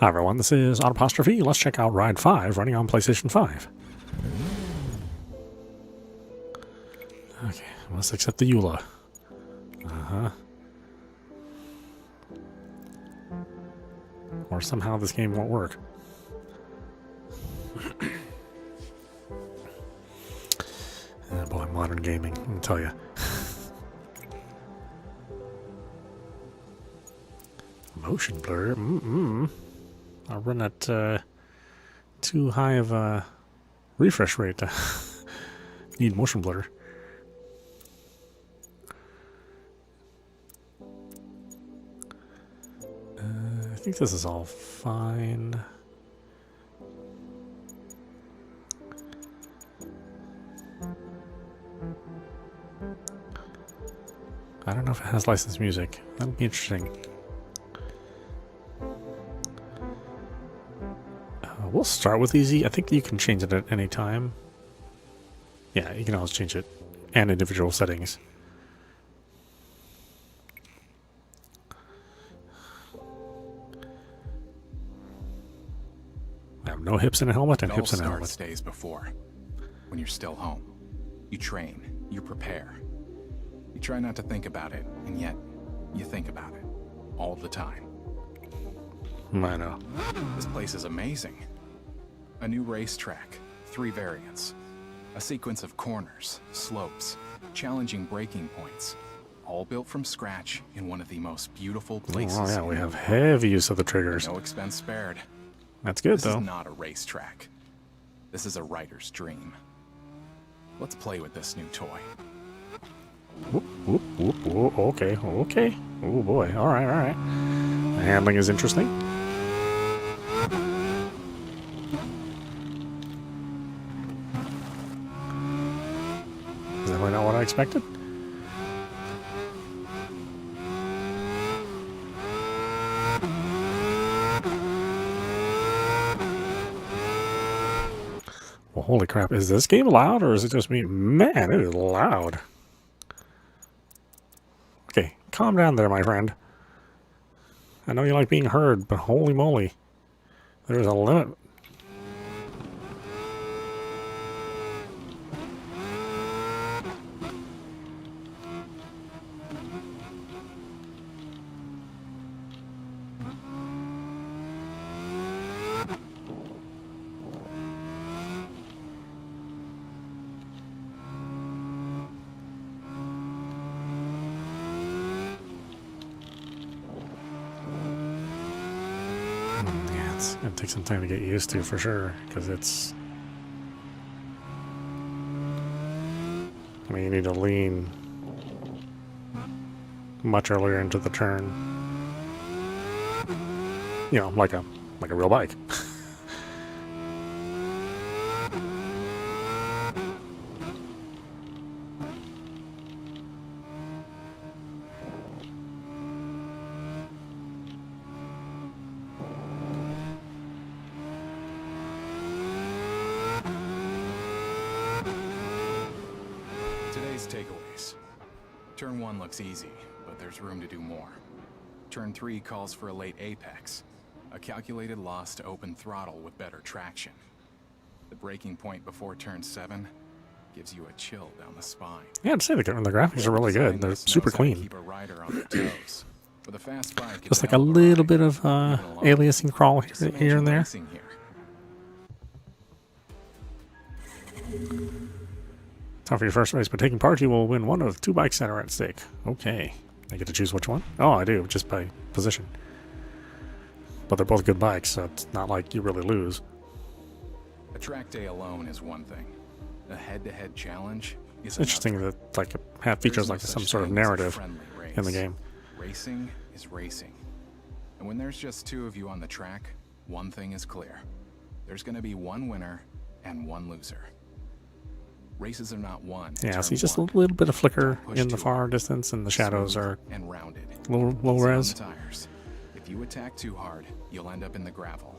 Hi everyone, this is audap. Let's check out Ride 5 running on PlayStation 5. Okay, let's accept the EULA. Or somehow this game won't work. Oh boy, modern gaming, let me tell you. Motion blur? I'll run at too high of a refresh rate to need motion blur. I think this is all fine. I don't know if it has licensed music. That'll be interesting. We'll start with easy. I think you can change it at any time. Yeah, you can always change it. And individual settings. I have no hips in a helmet and hips in a helmet. Days before, when you're still home. You train, you prepare. You try not to think about it, and yet you think about it all the time. I know. This place is amazing. A new racetrack, 3 variants, a sequence of corners, slopes, challenging braking points, all built from scratch in one of the most beautiful places. Oh yeah, we have heavy use of the triggers. No expense spared. That's good, though. This is not a racetrack. This is a rider's dream. Let's play with this new toy. Whoop, whoop, whoop, whoop. Okay, okay. Oh boy, alright, alright. The handling is interesting. Is that not what I expected? Well, holy crap, is this game loud or is it just me? Man, it is loud. Okay, calm down there, my friend. I know you like being heard, but holy moly. There's a limit. It's going to take some time to get used to, for sure, because it's... I mean, you need to lean much earlier into the turn. You know, like a real bike. Today's takeaways. Turn 1 looks easy, but there's room to do more. Turn 3 calls for a late apex, a calculated loss to open throttle with better traction. The braking point before turn 7 gives you a chill down the spine. Yeah, I'd say the graphics are really good. They're super clean. Keep a rider on their toes. With a fast bike, Just like a little bit of aliasing crawl here and there. Time for your first race. By taking part, you will win one of 2 bikes that are at stake. Okay. I get to choose which one? Oh, I do, just by position. But they're both good bikes, so it's not like you really lose. A track day alone is one thing. A head-to-head challenge is It's interesting another. that like it have features like some sort of narrative in the game. Racing is racing. And when there's just 2 of you on the track, one thing is clear. There's going to be 1 winner and 1 loser. Races are not won. Yeah, see just a little bit of flicker in the far distance, and the shadows are and rounded. low res. Tires. If you attack too hard, you'll end up in the gravel.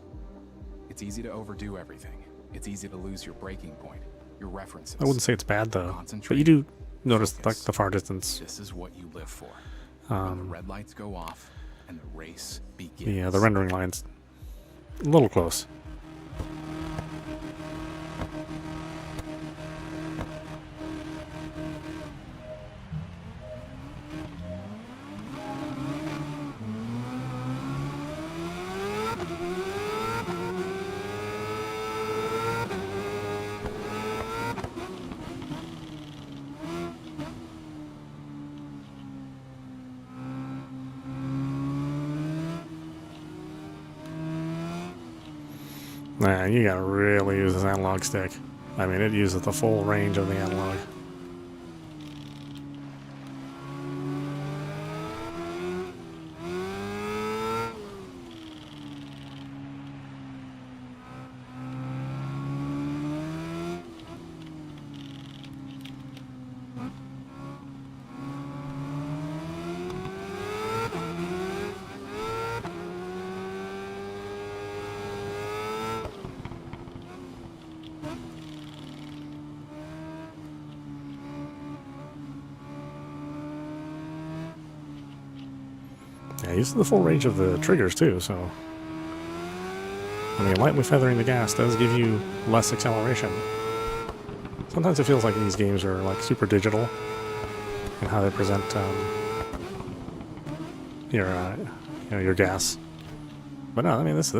It's easy to overdo everything. It's easy to lose your braking point, your references. I wouldn't say it's bad though, but you do notice like the far distance. This is what you live for. When the red lights go off and the race begins. Yeah, the rendering lines a little close. Nah, you gotta really use this analog stick. I mean, it uses the full range of the analog. Yeah, it uses the full range of the triggers too, so... I mean, lightly feathering the gas does give you less acceleration. Sometimes it feels like these games are like super digital in how they present your gas. But no, I mean this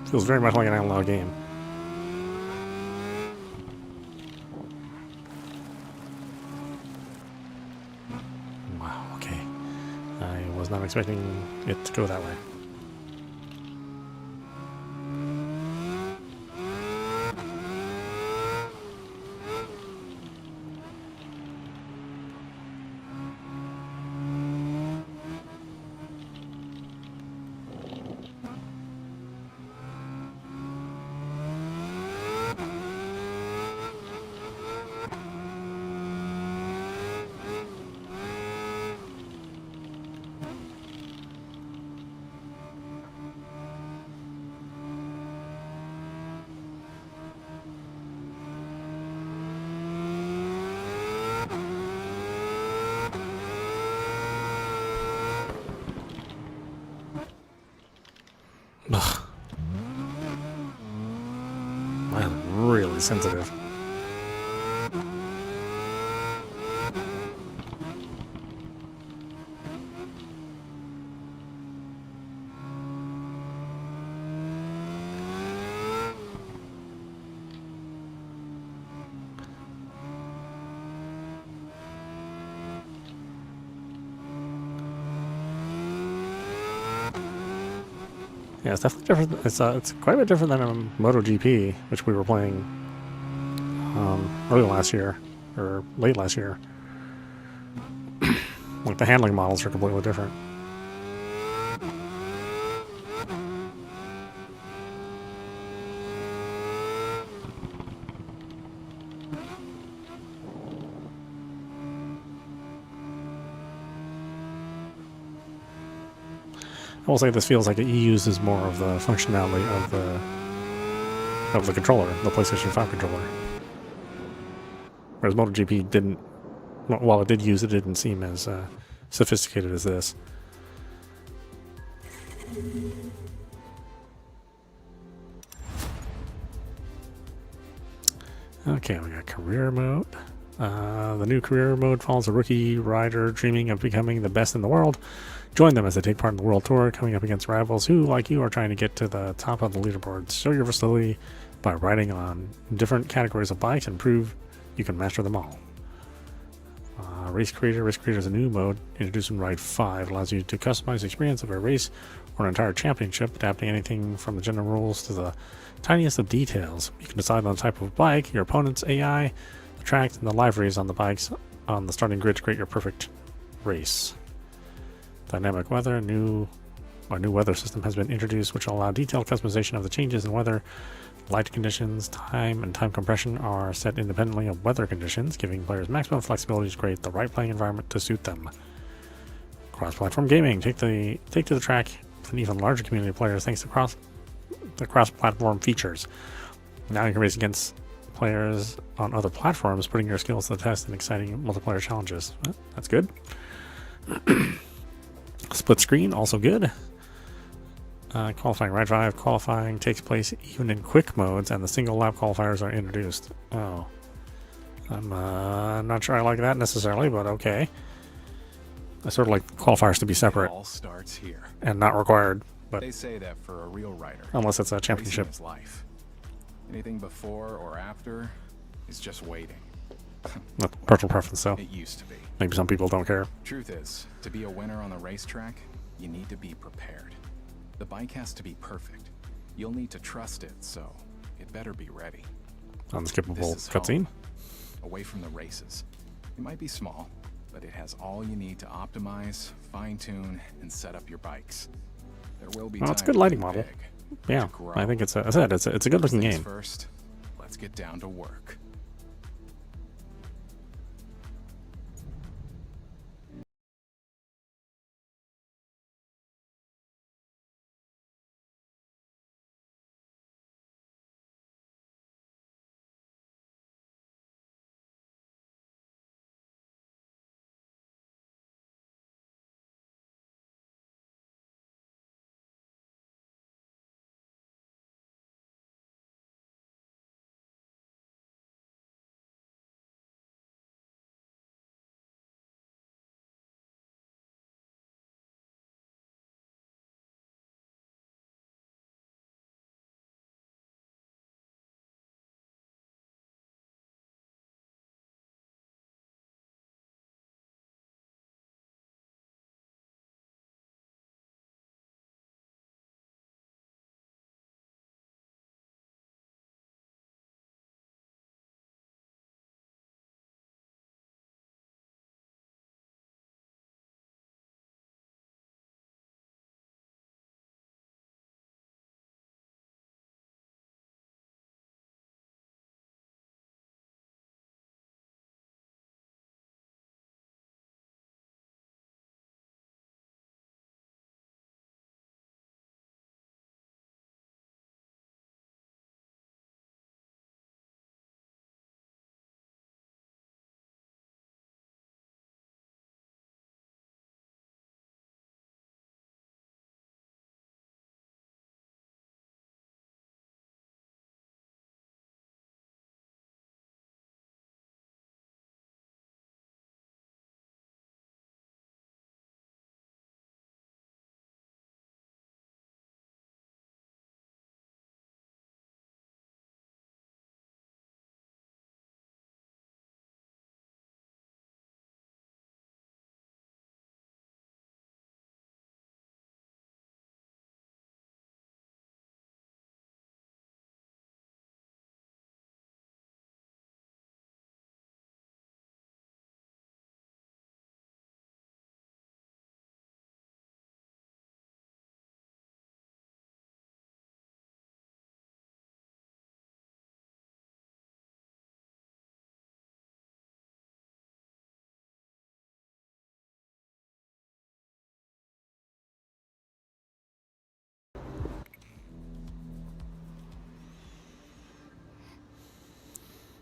feels very much like an analog game. Wow, okay. I was not expecting it to go that way. Ugh. I'm really sensitive. Yeah, it's definitely different. It's quite a bit different than MotoGP, which we were playing early last year, or late last year. Like, the handling models are completely different. I will say this feels like it uses more of the functionality of the controller, the PlayStation 5 controller. Whereas MotoGP didn't, while it did use it, didn't seem as sophisticated as this. Okay, we got career mode. The new career mode follows a rookie rider dreaming of becoming the best in the world. Join them as they take part in the world tour, coming up against rivals who, like you, are trying to get to the top of the leaderboards. Show your versatility by riding on different categories of bikes and prove you can master them all. Race Creator. Race Creator is a new mode introduced in Ride 5. It allows you to customize the experience of a race or an entire championship, adapting anything from the general rules to the tiniest of details. You can decide on the type of bike, your opponent's AI, the track, and the liveries on the bikes on the starting grid to create your perfect race. Dynamic weather. A new weather system has been introduced, which will allow detailed customization of the changes in weather. Light conditions, time, and time compression are set independently of weather conditions, giving players maximum flexibility to create the right playing environment to suit them. Cross-platform gaming. Take to the track with an even larger community of players thanks to the cross-platform features. Now you can race against players on other platforms, putting your skills to the test in exciting multiplayer challenges. Well, that's good. Split screen, also good. Qualifying Red 5. Qualifying takes place even in quick modes, and the single lap qualifiers are introduced. Oh. I'm not sure I like that necessarily, but okay. I sort of like qualifiers to be separate. It all starts here. And not required, but They say that for a real rider, unless it's a racing championship. is life. Anything before or after is just waiting. Personal preference, though. It used to be. Maybe some people don't care. Truth is, to be a winner on the racetrack, you need to be prepared. The bike has to be perfect. You'll need to trust it, so it better be ready. Unskippable This is cutscene. home, away from the races. It might be small, but it has all you need to optimize, fine-tune, and set up your bikes. There will be Well, it's a time good lighting to model. big, Yeah, to grow. I think it's a, as I said, it's a good looking Things game. First, let's get down to work.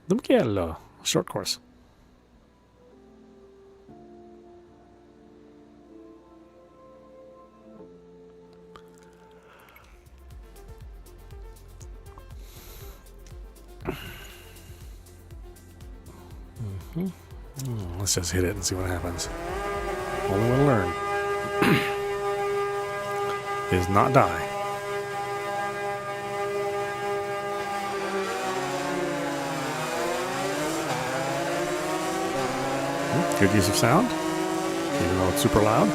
Dumchiello, short course. Let's just hit it and see what happens. Only way to learn is not die. Good use of sound, even though it's super loud.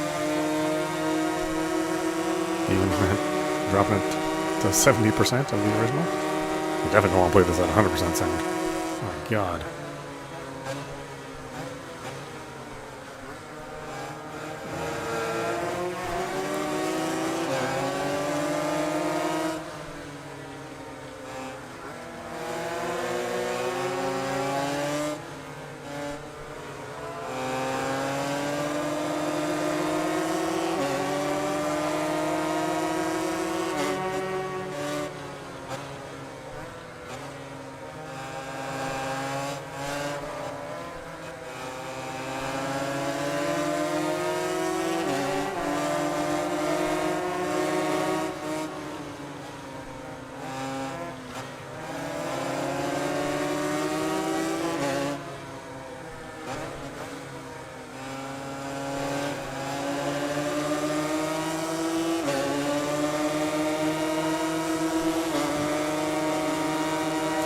Even dropping it to 70% of the original. I definitely don't want to play this at 100% sound. Oh my god.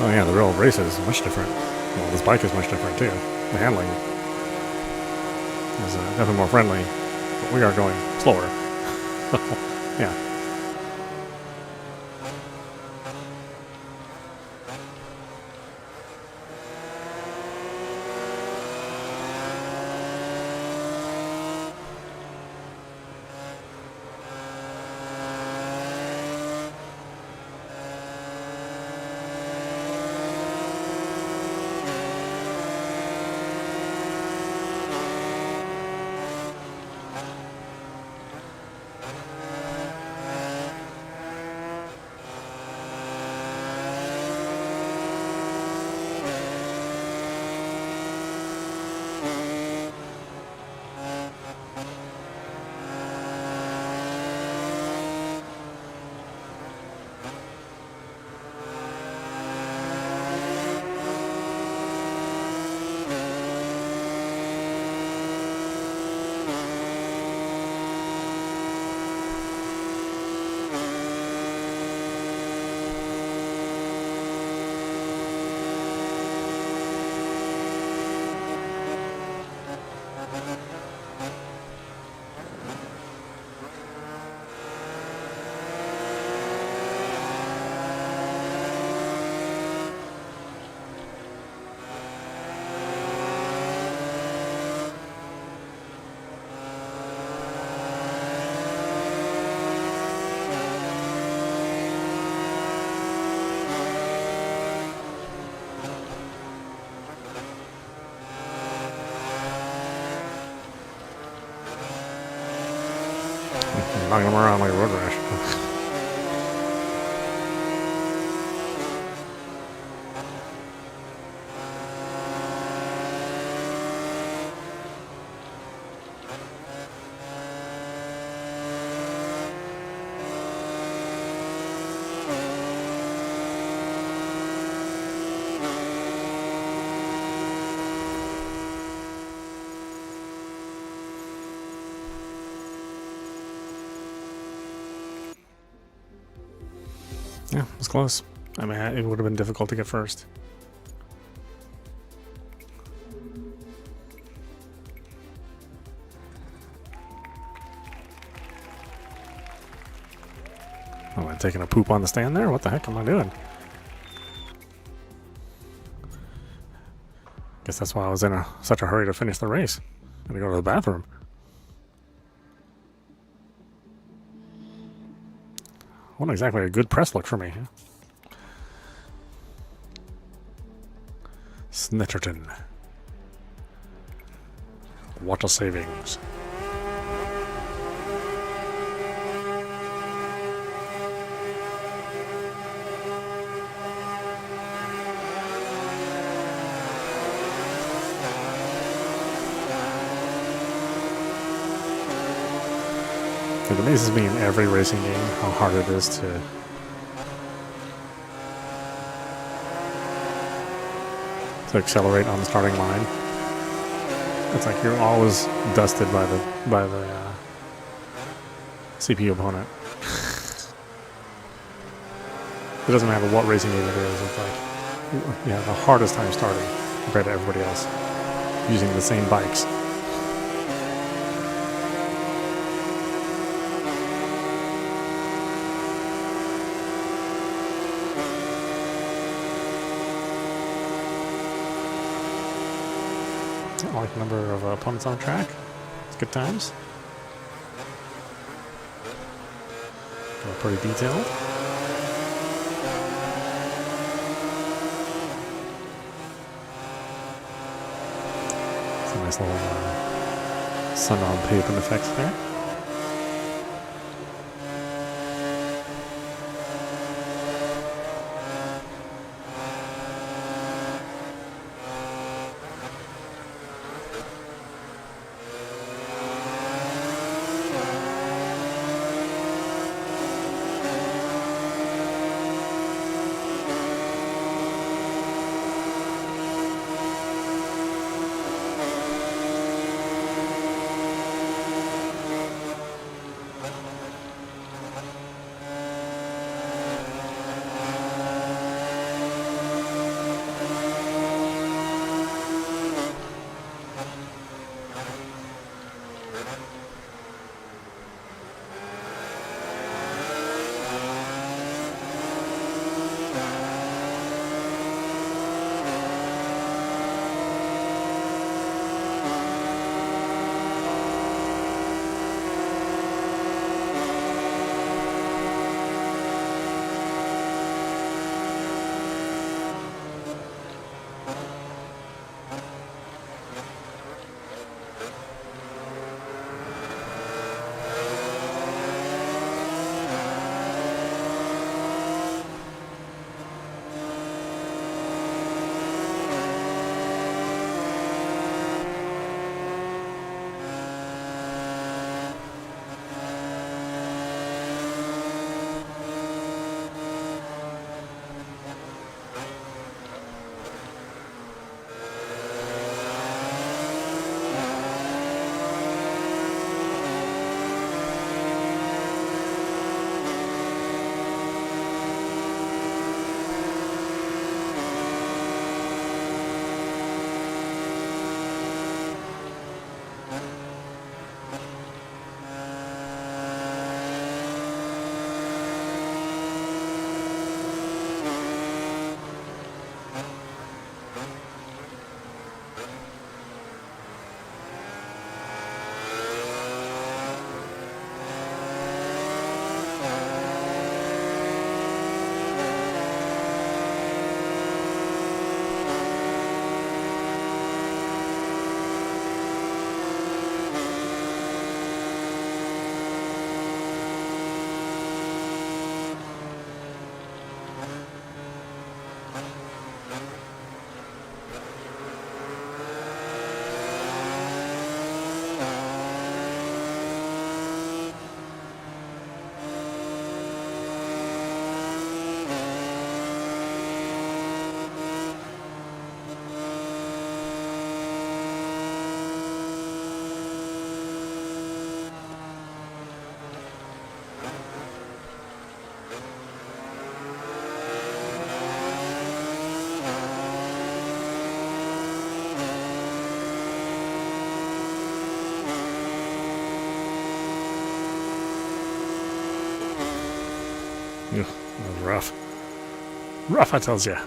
Oh yeah, the real race is much different. Well, this bike is much different too. The handling is definitely more friendly, but we are going slower. Yeah. Knocking them around like a road rash. Yeah, it was close. I mean, it would have been difficult to get first. Am I taking a poop on the stand there? What the heck am I doing? Guess that's why I was in such a hurry to finish the race. Had to go to the bathroom. Wasn't exactly a good press look for me. Snitterton. Water savings. It amazes me in every racing game how hard it is to accelerate on the starting line. It's like you're always dusted by the CPU opponent. It doesn't matter what racing game it is. It's like you have the hardest time starting compared to everybody else using the same bikes. I like the number of opponents on the track. It's good times. Pretty detailed. It's a nice little sun on pavement effect there. rough. Rough, I tells ya.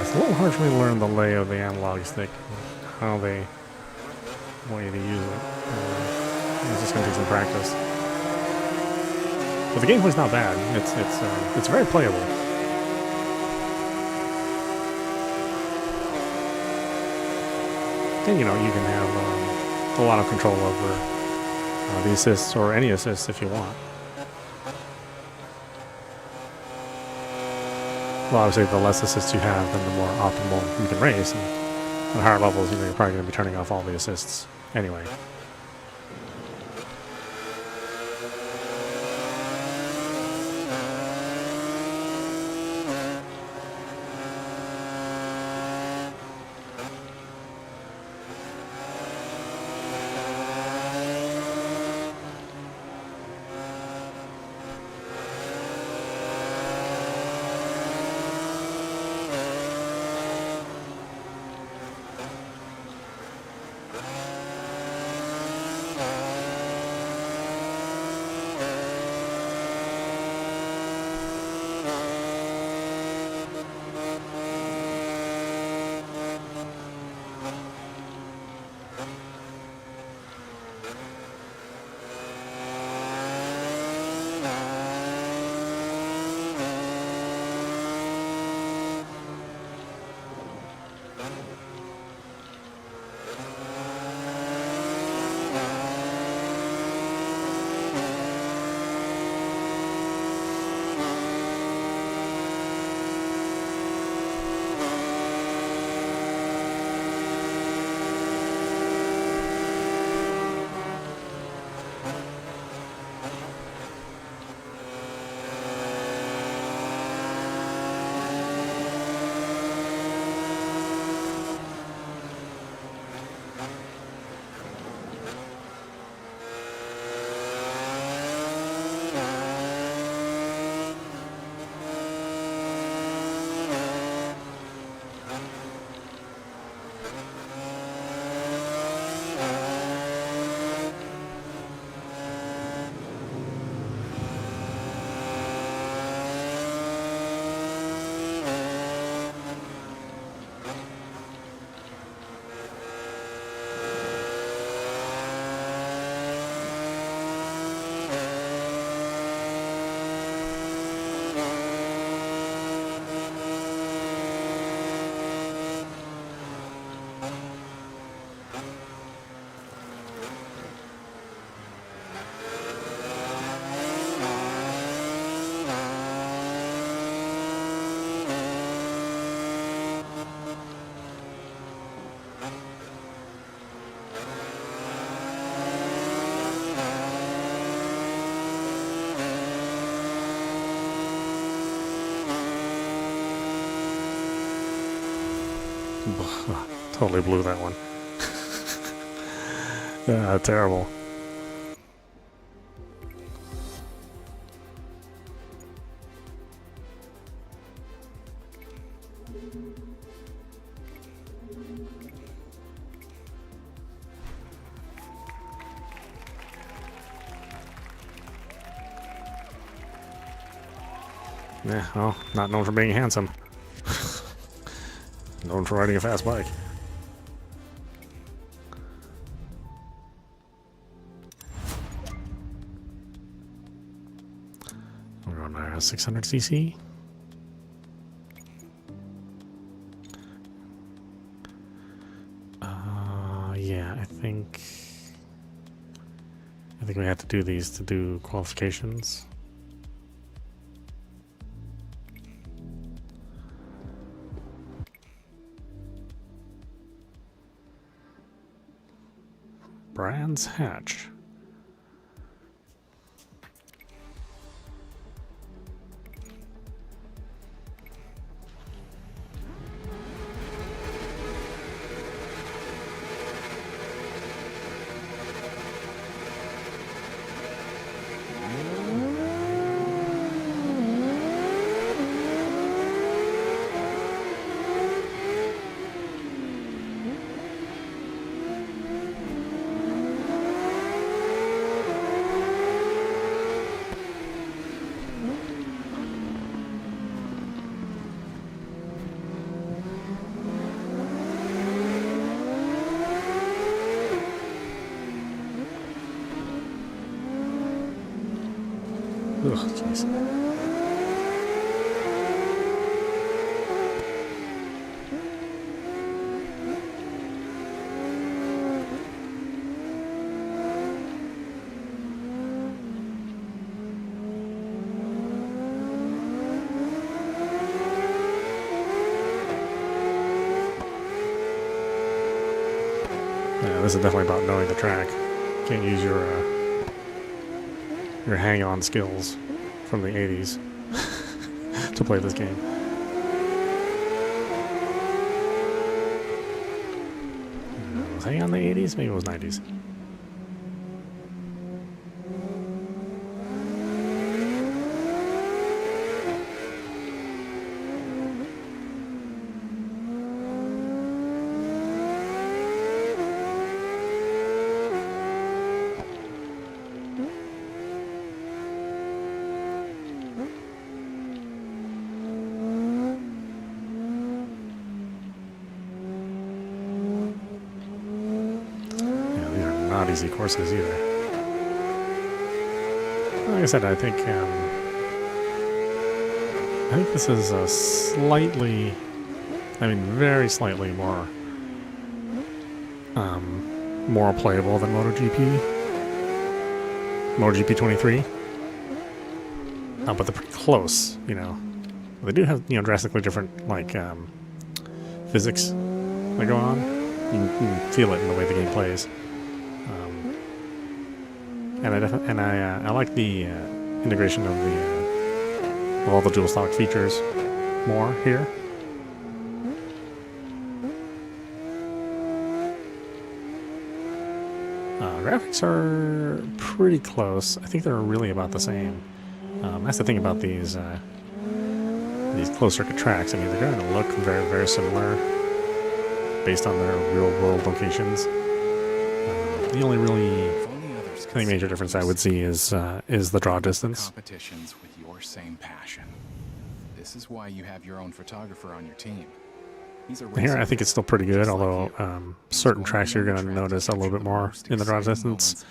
It's a little hard for me to learn the lay of the analog stick, how they want you to use it. It's just gonna take some practice. But the gameplay's not bad. It's very playable. And you know, you can have a lot of control over the assists or any assists if you want. Well, obviously, the less assists you have, then the more optimal you can race. And at higher levels, you know, you're probably going to be turning off all the assists anyway. Totally blew that one. Yeah, terrible. Yeah, well, not known for being handsome. Known for riding a fast bike. We're on our 600cc. Yeah, I think we have to do these to do qualifications. Brands Hatch. Ugh, jeez. Yeah, this is definitely about knowing the track. Can't use your hang-on skills from the 80s to play this game. Was hang-on the 80s? Maybe it was 90s. Not easy courses either. Like I said, I think this is a slightly, very slightly more playable than MotoGP. MotoGP 23. But they're pretty close, They do have, drastically different, physics that go on. You can feel it in the way the game plays. And I like the integration of all the dual stock features more here. Graphics are pretty close. I think they're really about the same. That's the thing about these closed circuit tracks. They're going to look very, very similar based on their real world locations. The only really major difference I would see is the draw distance. Competitions with your same passion. This is why you have your own photographer on your team. Here, I think it's still pretty good, although certain tracks you're going to notice a little bit more in the draw distance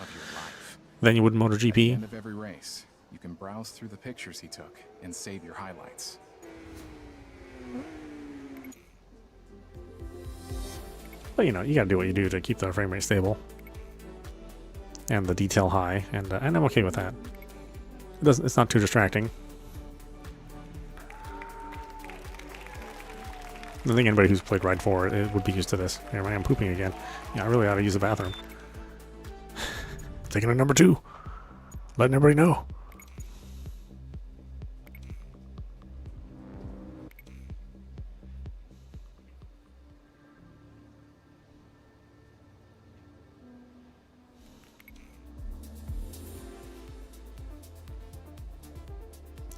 than you would in MotoGP. At the end of every race, you can browse through the pictures he took and save your highlights. But you got to do what you do to keep the frame rate stable. And the detail high, and I'm okay with that. It's not too distracting. I think anybody who's played Ride 4 it would be used to this. Here I am pooping again. Yeah, I really ought to use the bathroom. Taking a number 2. Letting everybody know.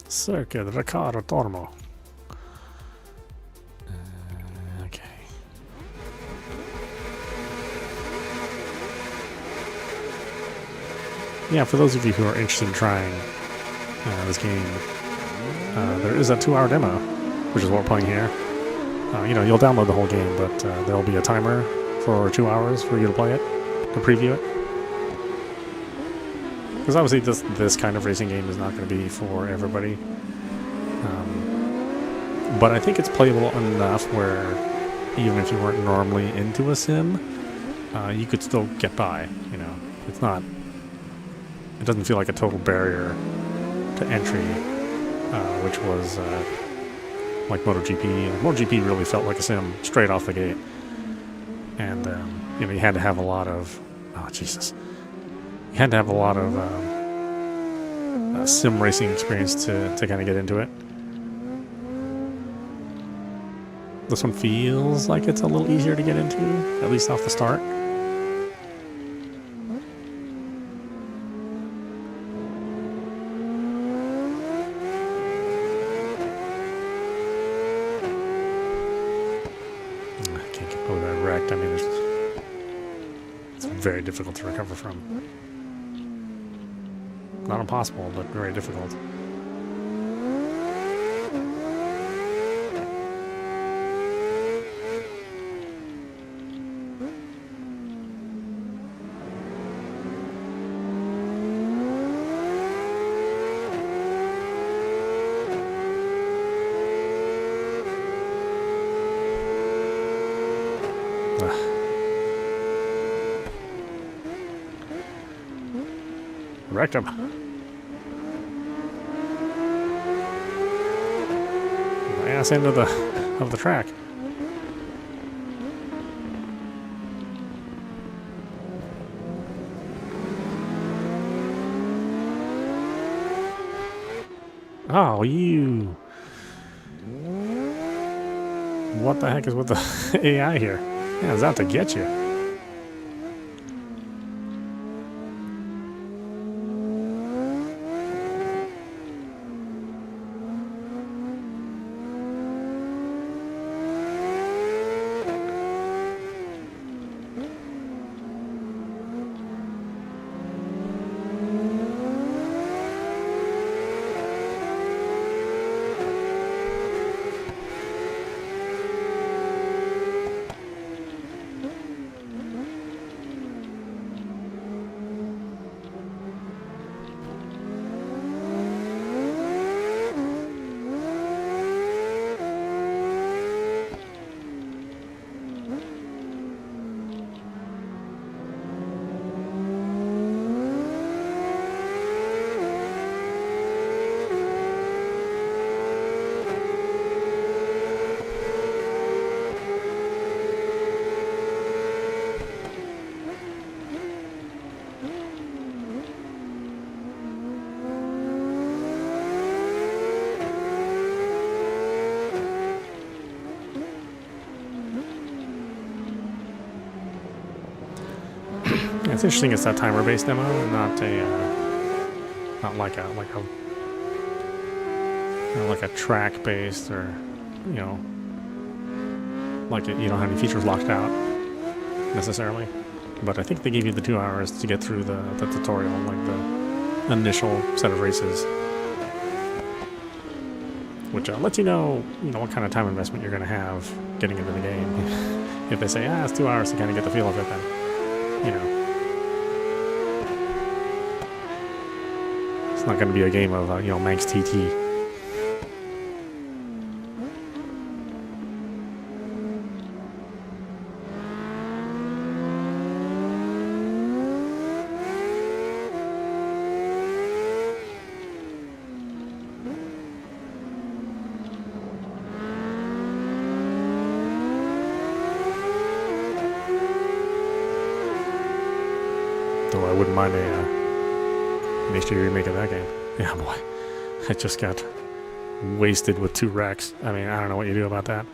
Cerca del Riccardo Tormo. Okay. Yeah, for those of you who are interested in trying this game, there is a 2-hour demo, which is what we're playing here. You know, you'll download the whole game, but there'll be a timer for 2 hours for you to play it, to preview it. Because obviously this kind of racing game is not going to be for everybody. But I think it's playable enough where even if you weren't normally into a sim, you could still get by. You know, it's not. It doesn't feel like a total barrier to entry, which was like MotoGP. MotoGP really felt like a sim straight off the gate, and you know, you had to have a lot of. Oh Jesus! You had to have a lot of sim racing experience to kind of get into it. This one feels like it's a little easier to get into, at least off the start. I can't get over that wrecked. I mean, it's very difficult to recover from. Not impossible, but very difficult. Wrecked him. My ass into the track. Oh, you. What the heck is with the AI here? Yeah, it's out to get you. It's interesting. It's that timer-based demo, and not like a track-based, or like you don't have any features locked out necessarily. But I think they gave you the 2 hours to get through the tutorial, like the initial set of races, which lets you know what kind of time investment you're going to have getting into the game. If they say, it's 2 hours to kind of get the feel of it, then it's not going to be a game of Manx TT. Though I wouldn't mind an HD remake of that game. Yeah, boy. I just got wasted with 2 wrecks. I mean, I don't know what you do about that.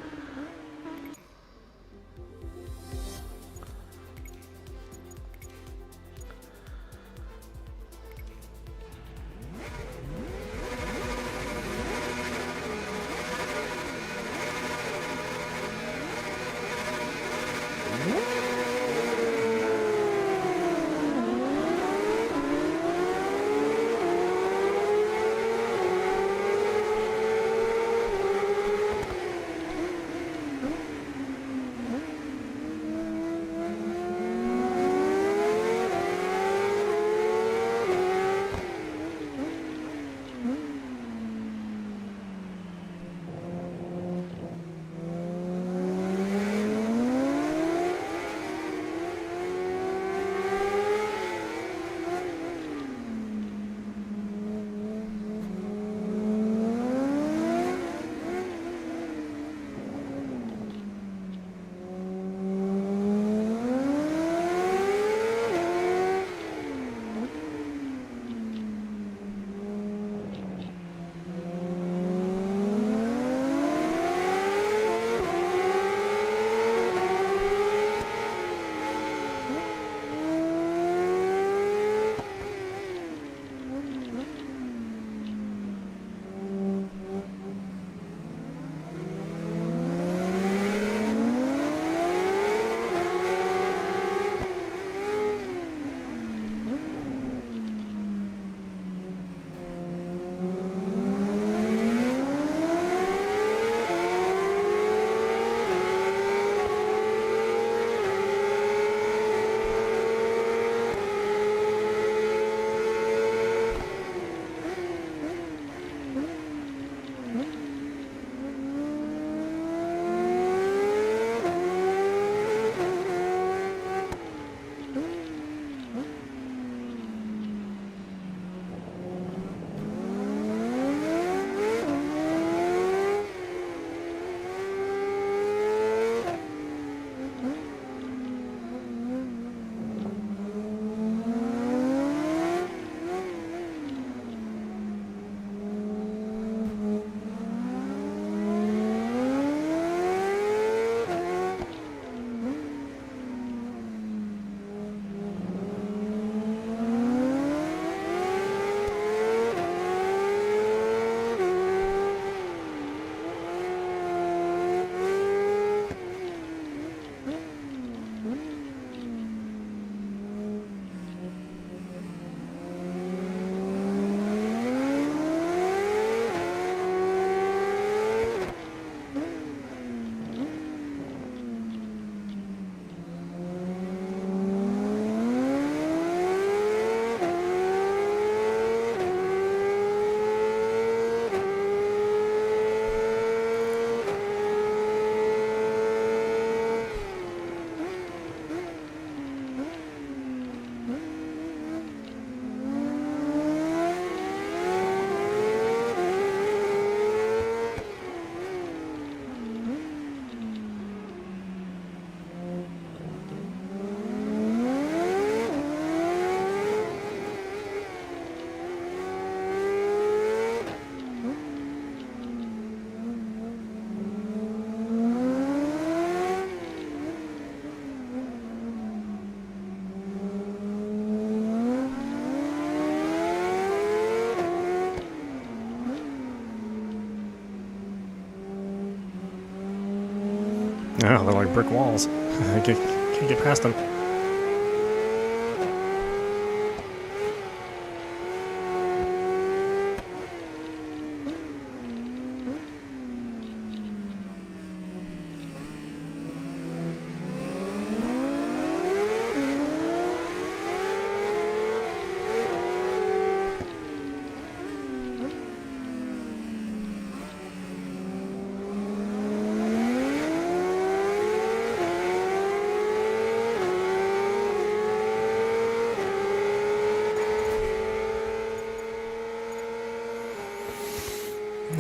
Yeah, they're like brick walls. I can't get past them.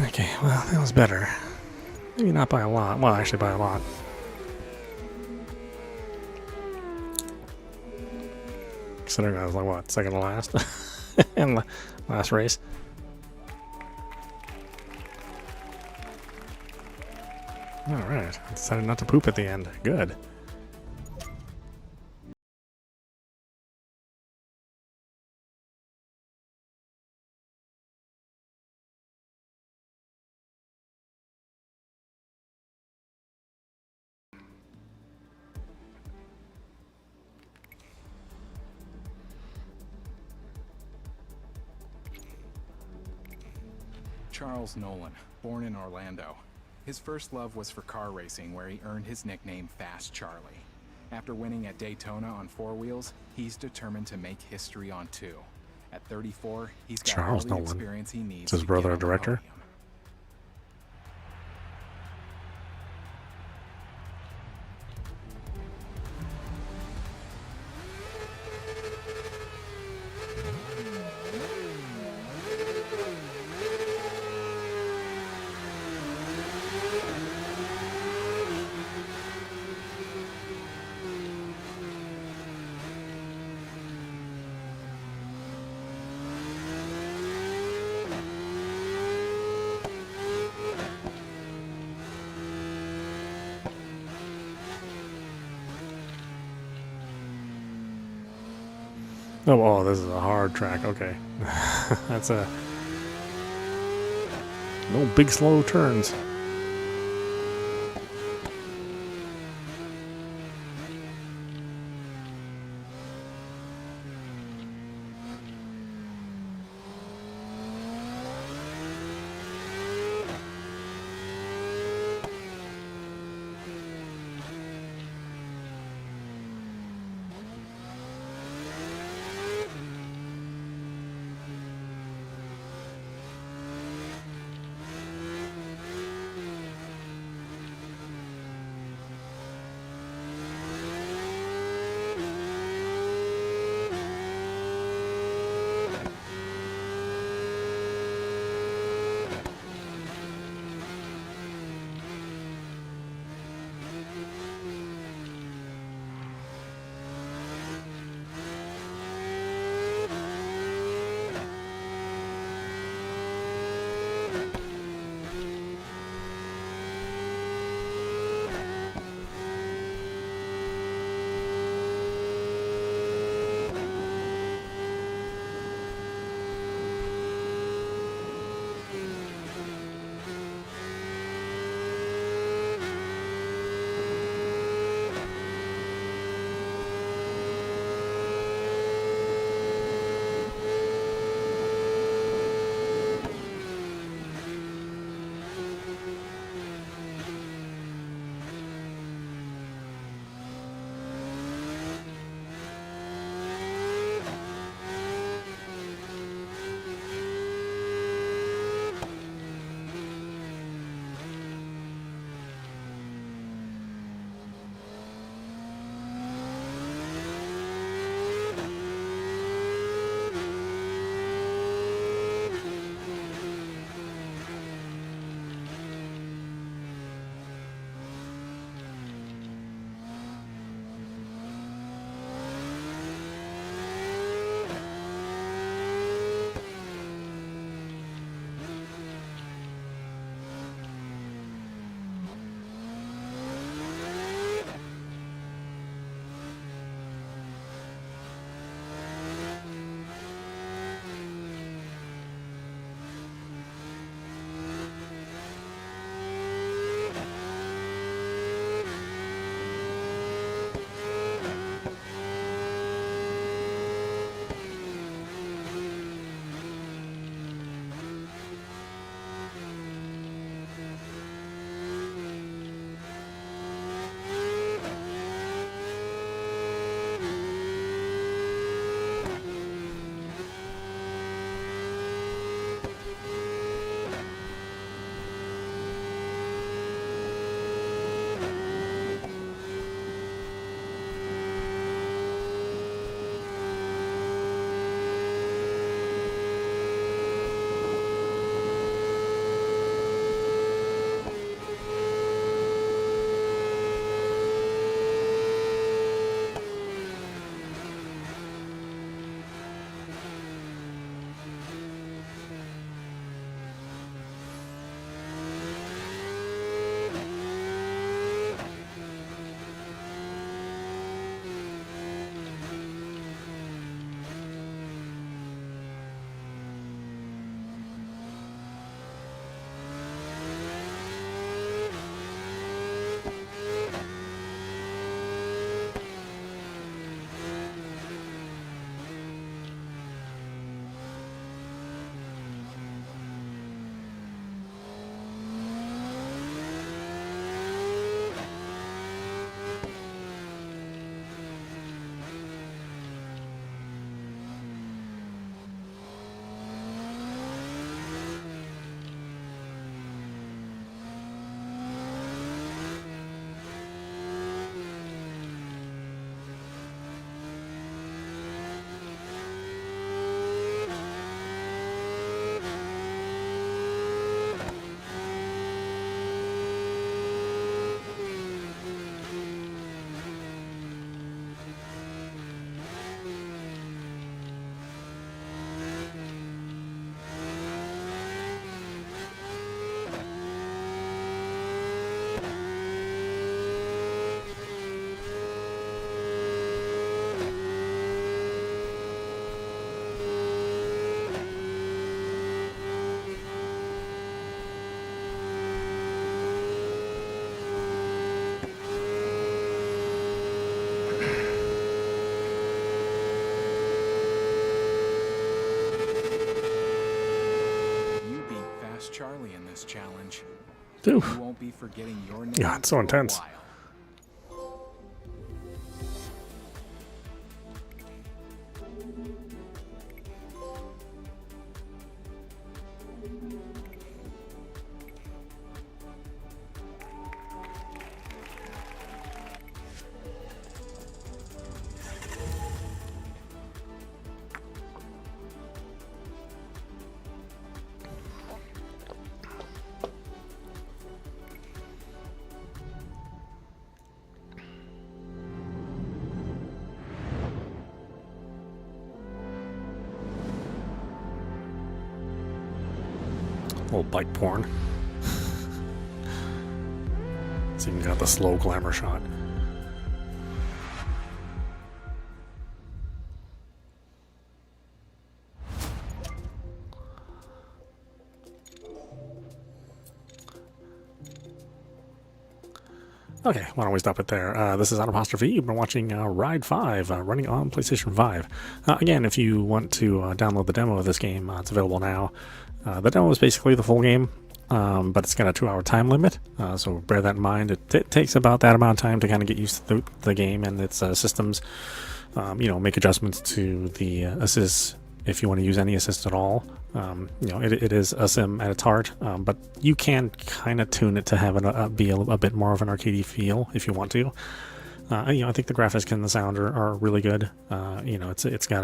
Okay, well, that was better. Maybe not by a lot. Well, actually by a lot. Considering I was like, what, second to last? In the last race. Alright, I decided not to poop at the end. Good. Charles Nolan, born in Orlando. His first love was for car racing, where he earned his nickname Fast Charlie. After winning at Daytona on 4 wheels, he's determined to make history on 2. At 34, he's got all the experience he needs. Is his brother a director? Oh, this is a hard track. Okay. That's a... No big slow turns. Charlie in this challenge. Oof. You won't be forgetting your name. Yeah, it's so for a intense. while. Little bike porn. So you got the slow glamour shot. Okay, why don't we stop it there? This is audap. You've been watching Ride 5, running on PlayStation 5. Again, if you want to download the demo of this game, it's available now. The demo is basically the full game, but it's got a 2-hour time limit, so bear that in mind. It takes about that amount of time to kind of get used to the game and its systems. Make adjustments to the assists if you want to use any assist at all. It is a sim at its heart, but you can kind of tune it to have it be a bit more of an arcadey feel if you want to. I think the graphics and the sound are really good. It's got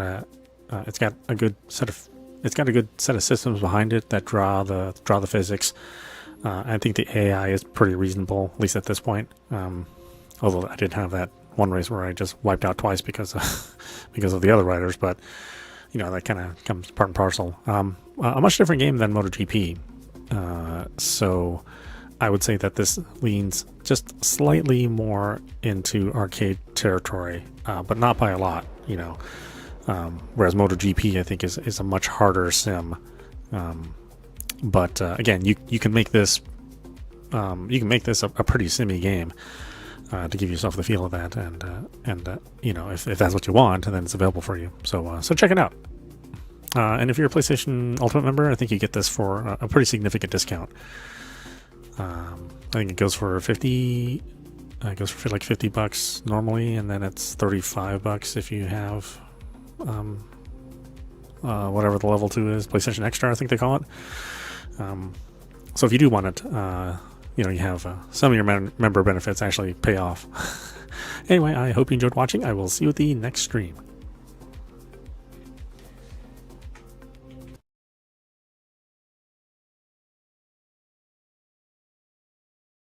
a good set of systems behind it that draw the physics. I think the AI is pretty reasonable, at least at this point. Although I did have that one race where I just wiped out twice because of the other riders, but that kind of comes part and parcel. A much different game than MotoGP. So I would say that this leans just slightly more into arcade territory, but not by a lot, whereas MotoGP I think is a much harder sim. But again, you can make this a pretty simmy game to give yourself the feel of that, and if that's what you want, then it's available for you. So check it out. And if you're a PlayStation Ultimate member, I think you get this for a pretty significant discount. I think it goes for 50. It goes for like $50 normally, and then it's $35 if you have whatever the level 2 is, PlayStation Extra, I think they call it. So if you do want it, you have some of your member benefits actually pay off. Anyway, I hope you enjoyed watching. I will see you at the next stream.